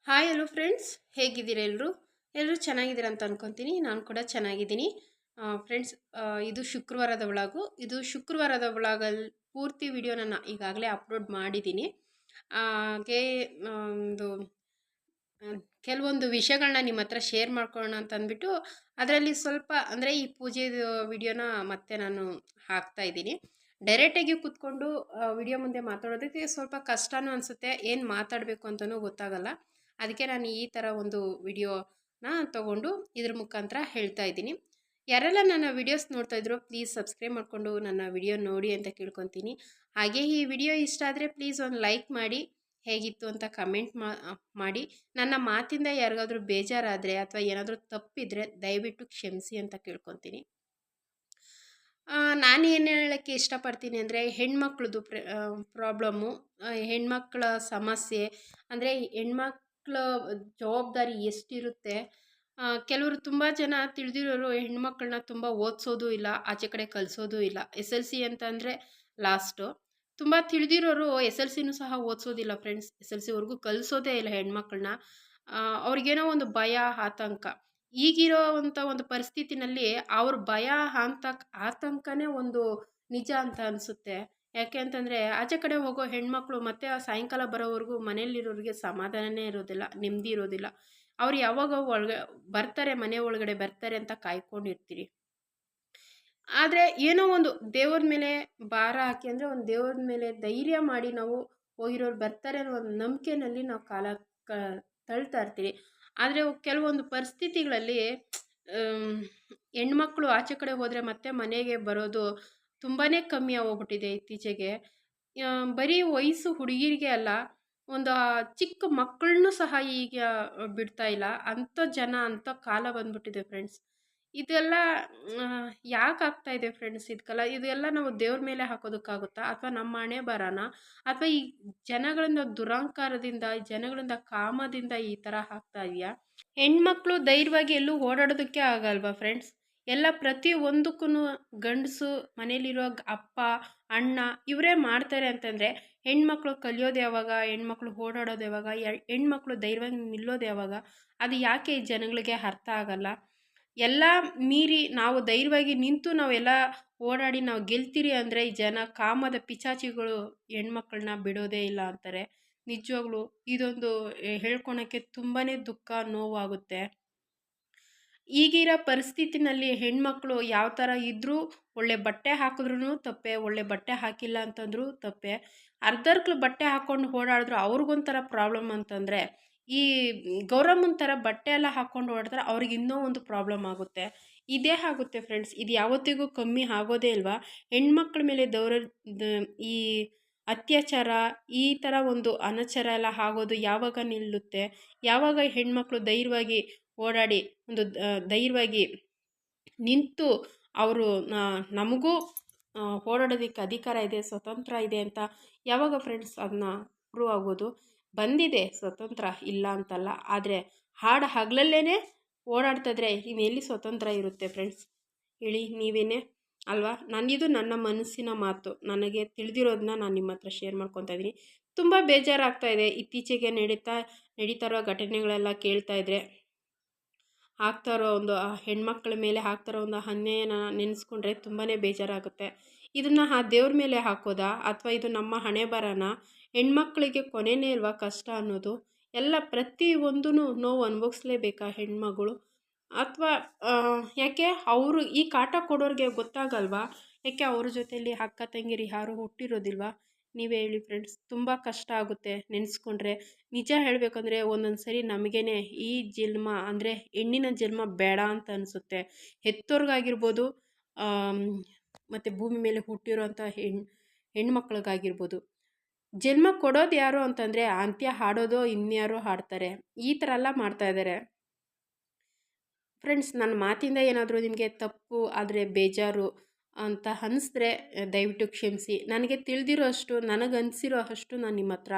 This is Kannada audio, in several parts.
ಹಾಯ್ ಹಲೋ ಫ್ರೆಂಡ್ಸ್, ಹೇಗಿದ್ದೀರಾ ಎಲ್ಲರೂ ಚೆನ್ನಾಗಿದ್ದೀರಾ ಅಂತ ಅನ್ಕೊತೀನಿ. ನಾನು ಕೂಡ ಚೆನ್ನಾಗಿದ್ದೀನಿ. ಫ್ರೆಂಡ್ಸ್, ಇದು ಶುಕ್ರವಾರದ ವ್ಲಾಗು. ಇದು ಶುಕ್ರವಾರದ ವ್ಲಾಗಲ್ಲಿ ಪೂರ್ತಿ ವಿಡಿಯೋ ನಾನು ಈಗಾಗಲೇ ಅಪ್ಲೋಡ್ ಮಾಡಿದ್ದೀನಿ. ಹಾಗೆ ಒಂದು ಕೆಲವೊಂದು ವಿಷಯಗಳನ್ನ ನಿಮ್ಮ ಹತ್ರ ಶೇರ್ ಮಾಡ್ಕೊಳ್ಳೋಣ ಅಂತ ಅಂದ್ಬಿಟ್ಟು ಅದರಲ್ಲಿ ಸ್ವಲ್ಪ ಅಂದರೆ ಈ ಪೂಜೆದು ವಿಡಿಯೋನ ಮತ್ತೆ ನಾನು ಹಾಕ್ತಾ ಇದ್ದೀನಿ. ಡೈರೆಕ್ಟಾಗಿ ಕೂತ್ಕೊಂಡು ವಿಡಿಯೋ ಮುಂದೆ ಮಾತಾಡೋದಕ್ಕೆ ಸ್ವಲ್ಪ ಕಷ್ಟನೂ ಅನಿಸುತ್ತೆ, ಏನು ಮಾತಾಡಬೇಕು ಅಂತಲೂ ಗೊತ್ತಾಗಲ್ಲ. ಅದಕ್ಕೆ ನಾನು ಈ ಥರ ಒಂದು ವಿಡಿಯೋನ ತಗೊಂಡು ಇದ್ರ ಮುಖಾಂತರ ಹೇಳ್ತಾ ಇದ್ದೀನಿ. ಯಾರೆಲ್ಲ ನನ್ನ ವಿಡಿಯೋಸ್ ನೋಡ್ತಾ ಇದ್ರು ಪ್ಲೀಸ್ ಸಬ್ಸ್ಕ್ರೈಬ್ ಮಾಡಿಕೊಂಡು ನನ್ನ ವಿಡಿಯೋ ನೋಡಿ ಅಂತ ಕೇಳ್ಕೊತೀನಿ. ಹಾಗೆ ಈ ವಿಡಿಯೋ ಇಷ್ಟ ಆದರೆ ಪ್ಲೀಸ್ ಒಂದು ಲೈಕ್ ಮಾಡಿ, ಹೇಗಿತ್ತು ಅಂತ ಕಮೆಂಟ್ ಮಾಡಿ. ನನ್ನ ಮಾತಿಂದ ಯಾರಿಗಾದ್ರೂ ಬೇಜಾರಾದರೆ ಅಥವಾ ಏನಾದರೂ ತಪ್ಪಿದರೆ ದಯವಿಟ್ಟು ಕ್ಷಮಿಸಿ ಅಂತ ಕೇಳ್ಕೊತೀನಿ. ನಾನು ಏನು ಹೇಳೋಕ್ಕೆ ಇಷ್ಟಪಡ್ತೀನಿ ಅಂದರೆ ಹೆಣ್ಮಕ್ಳದ್ದು ಪ್ರಾಬ್ಲಮ್ಮು, ಹೆಣ್ಮಕ್ಳ ಸಮಸ್ಯೆ ಅಂದರೆ ಹೆಣ್ಮಕ್ಳ ಜವಾಬ್ದಾರಿ ಎಷ್ಟಿರುತ್ತೆ. ಕೆಲವರು ತುಂಬ ಜನ ತಿಳಿದಿರೋರು ಹೆಣ್ಮಕ್ಳನ್ನ ತುಂಬ ಓದಿಸೋದು ಇಲ್ಲ, ಆಚೆ ಕಡೆ ಕಲಿಸೋದು ಇಲ್ಲ. SLC ಅಂತ ಅಂದರೆ ಲಾಸ್ಟು. ತುಂಬ ತಿಳಿದಿರೋರು SLCನೂ ಸಹ ಓದಿಸೋದಿಲ್ಲ ಫ್ರೆಂಡ್ಸ್. SLCವರೆಗೂ ಕಲಿಸೋದೇ ಇಲ್ಲ ಹೆಣ್ಮಕ್ಳನ್ನ. ಅವ್ರಿಗೇನೋ ಒಂದು ಭಯ, ಆತಂಕ. ಈಗಿರೋವಂಥ ಒಂದು ಪರಿಸ್ಥಿತಿನಲ್ಲಿ ಅವ್ರ ಭಯ ಆತಂಕನೇ ಒಂದು ನಿಜ ಅಂತ ಅನಿಸುತ್ತೆ. ಯಾಕೆ ಅಂತಂದರೆ ಆಚೆ ಕಡೆ ಹೋಗೋ ಹೆಣ್ಮಕ್ಳು ಮತ್ತೆ ಸಾಯಂಕಾಲ ಬರೋವರೆಗೂ ಮನೇಲಿರೋರಿಗೆ ಸಮಾಧಾನನೇ ಇರೋದಿಲ್ಲ, ನೆಮ್ಮದಿ ಇರೋದಿಲ್ಲ. ಅವ್ರು ಯಾವಾಗ ಬರ್ತಾರೆ, ಮನೆ ಒಳಗಡೆ ಬರ್ತಾರೆ ಅಂತ ಕಾಯ್ಕೊಂಡಿರ್ತೀರಿ. ಆದರೆ ಏನೋ ಒಂದು ದೇವ್ರ ಮೇಲೆ ಭಾರ ಹಾಕಿ ಅಂದರೆ ಒಂದು ದೇವ್ರ ಮೇಲೆ ಧೈರ್ಯ ಮಾಡಿ ನಾವು ಹೋಗಿರೋರು ಬರ್ತಾರೆ ಅನ್ನೋ ಒಂದು ನಂಬಿಕೆನಲ್ಲಿ ನಾವು ಕಾಲ ತಳ್ತಾ ಇರ್ತೀವಿ. ಆದರೆ ಕೆಲವೊಂದು ಪರಿಸ್ಥಿತಿಗಳಲ್ಲಿ ಹೆಣ್ಮಕ್ಳು ಆಚೆ ಕಡೆ ಹೋದರೆ ಮತ್ತೆ ಮನೆಗೆ ಬರೋದು ತುಂಬಾ ಕಮ್ಮಿ ಆಗೋಗ್ಬಿಟ್ಟಿದೆ ಇತ್ತೀಚೆಗೆ. ಬರೀ ವಯಸ್ಸು ಹುಡುಗಿರಿಗೆ ಅಲ್ಲ, ಒಂದು ಚಿಕ್ಕ ಮಕ್ಕಳನ್ನೂ ಸಹ ಈಗ ಬಿಡ್ತಾ ಇಲ್ಲ. ಅಂಥ ಜನ, ಅಂಥ ಕಾಲ ಬಂದ್ಬಿಟ್ಟಿದೆ ಫ್ರೆಂಡ್ಸ್. ಇದೆಲ್ಲ ಯಾಕೆ ಆಗ್ತಾ ಇದೆ ಫ್ರೆಂಡ್ಸ್? ಇದೆಲ್ಲ ನಾವು ದೇವ್ರ ಮೇಲೆ ಹಾಕೋದಕ್ಕಾಗುತ್ತಾ, ಅಥವಾ ನಮ್ಮ ಹಣೆ ಬರನ, ಅಥವಾ ಈ ಜನಗಳಿಂದ ದುರಹಂಕಾರದಿಂದ, ಜನಗಳಿಂದ ಕಾಮದಿಂದ ಈ ಥರ ಆಗ್ತಾ ಇದೆಯಾ? ಹೆಣ್ಮಕ್ಳು ಧೈರ್ಯವಾಗಿ ಎಲ್ಲೂ ಓಡಾಡೋದಕ್ಕೆ ಆಗಲ್ವಾ ಫ್ರೆಂಡ್ಸ್? ಎಲ್ಲ ಪ್ರತಿ ಒಂದಕ್ಕೂ ಗಂಡಸು ಮನೇಲಿರೋ ಅಪ್ಪ ಅಣ್ಣ ಇವರೇ ಮಾಡ್ತಾರೆ ಅಂತಂದರೆ ಹೆಣ್ಮಕ್ಳು ಕಲಿಯೋದು ಯಾವಾಗ? ಹೆಣ್ಮಕ್ಳು ಓಡಾಡೋದು ಯಾವಾಗ? ಹೆಣ್ಮಕ್ಳು ಧೈರ್ಯವಾಗಿ ನಿಲ್ಲೋದು ಯಾವಾಗ? ಅದು ಯಾಕೆ ಈ ಜನಗಳಿಗೆ ಅರ್ಥ ಆಗಲ್ಲ? ಎಲ್ಲ ಮೀರಿ ನಾವು ಧೈರ್ಯವಾಗಿ ನಿಂತು ನಾವೆಲ್ಲ ಓಡಾಡಿ ನಾವು ಗೆಲ್ತೀರಿ ಅಂದರೆ ಈ ಜನ ಕಾಮದ ಪಿಚಾಚಿಗಳು ಹೆಣ್ಮಕ್ಳನ್ನ ಬಿಡೋದೇ ಇಲ್ಲ ಅಂತಾರೆ. ನಿಜವಾಗ್ಲೂ ಇದೊಂದು ಹೇಳ್ಕೊಳಕ್ಕೆ ತುಂಬಾ ದುಃಖ, ನೋವಾಗುತ್ತೆ. ಈಗಿರೋ ಪರಿಸ್ಥಿತಿನಲ್ಲಿ ಹೆಣ್ಮಕ್ಳು ಯಾವ ಥರ ಇದ್ದರೂ, ಒಳ್ಳೆ ಬಟ್ಟೆ ಹಾಕಿದ್ರೂ ತಪ್ಪೆ, ಒಳ್ಳೆ ಬಟ್ಟೆ ಹಾಕಿಲ್ಲ ಅಂತಂದ್ರೂ ತಪ್ಪೆ. ಅರ್ಧರ್ಕ್ಳು ಬಟ್ಟೆ ಹಾಕ್ಕೊಂಡು ಓಡಾಡಿದ್ರು ಅವ್ರಿಗೊಂಥರ ಪ್ರಾಬ್ಲಮ್ ಅಂತಂದರೆ, ಈ ಗೌರಮ್ಮನ ಥರ ಬಟ್ಟೆ ಎಲ್ಲ ಹಾಕ್ಕೊಂಡು ಓಡಿದ್ರೆ ಅವ್ರಿಗೆ ಇನ್ನೂ ಒಂದು ಪ್ರಾಬ್ಲಮ್ ಆಗುತ್ತೆ. ಇದೇ ಆಗುತ್ತೆ ಫ್ರೆಂಡ್ಸ್. ಇದು ಯಾವತ್ತಿಗೂ ಕಮ್ಮಿ ಆಗೋದೇ ಇಲ್ವಾ? ಹೆಣ್ಮಕ್ಳ ಮೇಲೆ ಈ ಅತ್ಯಾಚಾರ, ಈ ಥರ ಒಂದು ಅನಾಚಾರ ಎಲ್ಲ ಆಗೋದು ಯಾವಾಗ ನಿಲ್ಲುತ್ತೆ? ಯಾವಾಗ ಹೆಣ್ಮಕ್ಳು ಧೈರ್ಯವಾಗಿ ಓಡಾಡಿ ಒಂದು ಧೈರ್ಯವಾಗಿ ನಿಂತು ಅವರು ನಮಗೂ ಓಡಾಡೋದಕ್ಕೆ ಅಧಿಕಾರ ಇದೆ, ಸ್ವತಂತ್ರ ಇದೆ ಅಂತ ಯಾವಾಗ ಫ್ರೆಂಡ್ಸ್ ಅದನ್ನ ಪ್ರೂವ್ ಆಗೋದು? ಬಂದಿದೆ ಸ್ವತಂತ್ರ, ಇಲ್ಲ ಅಂತಲ್ಲ. ಆದರೆ ಹಗಲಲ್ಲೇ ಓಡಾಡ್ತಾಯಿದ್ರೆ ಇನ್ನೆಲ್ಲಿ ಸ್ವತಂತ್ರ ಇರುತ್ತೆ ಫ್ರೆಂಡ್ಸ್? ಹೇಳಿ ನೀವೇನೇ ಅಲ್ವಾ? ಇದು ನನ್ನ ಮನಸ್ಸಿನ ಮಾತು. ನನಗೆ ತಿಳಿದಿರೋದನ್ನ ನಾನು ನಿಮ್ಮ ಹತ್ರ ಶೇರ್ ಮಾಡ್ಕೊತಾ ಇದ್ದೀನಿ. ತುಂಬ ಬೇಜಾರಾಗ್ತಾ ಇದೆ ಇತ್ತೀಚೆಗೆ ನಡೀತಾ ಇರೋ ಘಟನೆಗಳೆಲ್ಲ ಕೇಳ್ತಾ ಇದ್ದರೆ. ಆಗ್ತಾ ಇರೋ ಒಂದು ಹೆಣ್ಮಕ್ಳ ಮೇಲೆ ಆಗ್ತಾ ಇರೋ ಒಂದು ಅನ್ಯಾಯನ ನೆನೆಸ್ಕೊಂಡ್ರೆ ತುಂಬಾ ಬೇಜಾರಾಗುತ್ತೆ. ಇದನ್ನು ಆ ದೇವ್ರ ಮೇಲೆ ಹಾಕೋದಾ, ಅಥವಾ ಇದು ನಮ್ಮ ಹಣೆ ಬರನ? ಹೆಣ್ಮಕ್ಳಿಗೆ ಕೊನೆಯೇ ಇಲ್ವಾ ಕಷ್ಟ ಅನ್ನೋದು? ಎಲ್ಲ ಪ್ರತಿ ಒಂದೂ ನೋವು ಅನುಭವಿಸ್ಲೇಬೇಕಾ ಹೆಣ್ಮಗಳು? ಅಥವಾ ಯಾಕೆ ಅವರು ಈ ಕಾಟ ಕೊಡೋರಿಗೆ ಗೊತ್ತಾಗಲ್ವಾ? ಯಾಕೆ ಅವ್ರ ಜೊತೆಯಲ್ಲಿ ಅಕ್ಕ ತಂಗಿರು ಯಾರೂ ಹುಟ್ಟಿರೋದಿಲ್ವಾ? ನೀವೇ ಹೇಳಿ ಫ್ರೆಂಡ್ಸ್. ತುಂಬ ಕಷ್ಟ ಆಗುತ್ತೆ ನೆನೆಸ್ಕೊಂಡ್ರೆ. ನಿಜ ಹೇಳಬೇಕಂದ್ರೆ ಒಂದೊಂದು ಸರಿ ನಮಗೇನೆ ಈ ಜನ್ಮ ಅಂದರೆ ಹೆಣ್ಣಿನ ಜನ್ಮ ಬೇಡ ಅಂತ ಅನಿಸುತ್ತೆ. ಹೆತ್ತೋರ್ಗಾಗಿರ್ಬೋದು, ಮತ್ತು ಭೂಮಿ ಮೇಲೆ ಹುಟ್ಟಿರೋಂಥ ಹೆಣ್ಮಕ್ಳಿಗಾಗಿರ್ಬೋದು. ಜನ್ಮ ಕೊಡೋದು ಯಾರು ಅಂತಂದರೆ ಅಂತ್ಯ ಹಾಡೋದು ಇನ್ಯಾರೋ ಹಾಡ್ತಾರೆ. ಈ ಥರ ಎಲ್ಲ ಮಾಡ್ತಾಯಿದ್ದಾರೆ ಫ್ರೆಂಡ್ಸ್. ನನ್ನ ಮಾತಿಂದ ಏನಾದರೂ ನಿಮಗೆ ತಪ್ಪು ಆದರೆ, ಬೇಜಾರು ಅಂತ ಅನ್ನಿಸಿದ್ರೆ ದಯವಿಟ್ಟು ಕ್ಷಮಿಸಿ. ನನಗೆ ತಿಳಿದಿರೋ ಅಷ್ಟು, ನನಗನ್ಸಿರೋ ಅಷ್ಟು ನಾನು ನಿಮ್ಮ ಹತ್ರ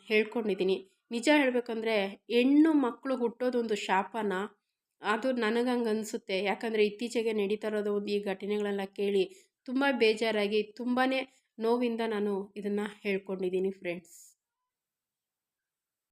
ಹೇಳ್ಕೊಂಡಿದ್ದೀನಿ. ನಿಜ ಹೇಳಬೇಕಂದ್ರೆ ಹೆಣ್ಣು ಮಕ್ಕಳು ಹುಟ್ಟೋದೊಂದು ಶಾಪನ? ಅದು ನನಗಂಗೆ ಅನಿಸುತ್ತೆ. ಯಾಕಂದರೆ ಇತ್ತೀಚೆಗೆ ನಡೀತಾ ಇರೋದು ಈ ಘಟನೆಗಳೆಲ್ಲ ಕೇಳಿ ತುಂಬ ಬೇಜಾರಾಗಿ, ತುಂಬಾ ನೋವಿಂದ ನಾನು ಇದನ್ನು ಹೇಳ್ಕೊಂಡಿದ್ದೀನಿ ಫ್ರೆಂಡ್ಸ್.